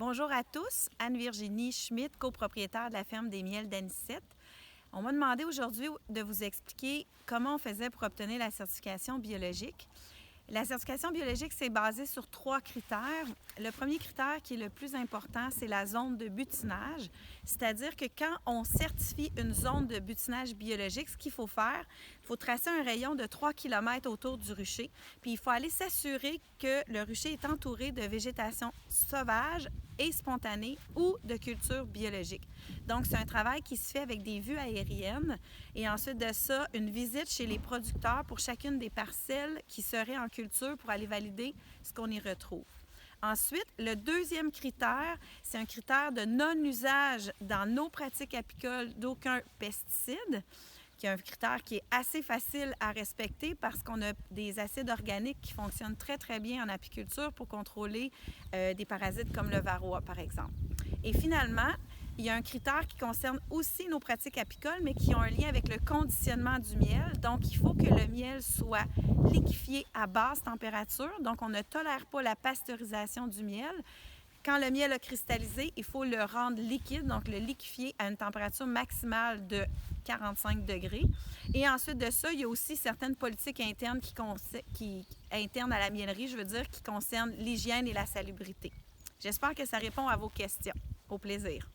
Bonjour à tous, Anne-Virginie Schmidt, copropriétaire de la ferme des miels d'Anicette. On m'a demandé aujourd'hui de vous expliquer comment on faisait pour obtenir la certification biologique. La certification biologique, c'est basé sur 3 critères. Le premier critère, qui est le plus important, c'est la zone de butinage. C'est-à-dire que quand on certifie une zone de butinage biologique, ce qu'il faut faire, il faut tracer un rayon de 3 km autour du rucher. Puis il faut aller s'assurer que le rucher est entouré de végétation sauvage et spontanée ou de culture biologique. Donc, c'est un travail qui se fait avec des vues aériennes et ensuite de ça, une visite chez les producteurs pour chacune des parcelles qui seraient en culture pour aller valider ce qu'on y retrouve. Ensuite, le deuxième critère, c'est un critère de non-usage dans nos pratiques apicoles d'aucun pesticide, qui est un critère qui est assez facile à respecter parce qu'on a des acides organiques qui fonctionnent très, très bien en apiculture pour contrôler des parasites comme le varroa, par exemple. Et finalement, il y a un critère qui concerne aussi nos pratiques apicoles, mais qui ont un lien avec le conditionnement du miel. Donc, il faut que le miel soit liquéfié à basse température. Donc, on ne tolère pas la pasteurisation du miel. Quand le miel a cristallisé, il faut le rendre liquide, donc le liquéfier à une température maximale de 45 degrés. Et ensuite de ça, il y a aussi certaines politiques internes internes à la miellerie, qui concernent l'hygiène et la salubrité. J'espère que ça répond à vos questions. Au plaisir.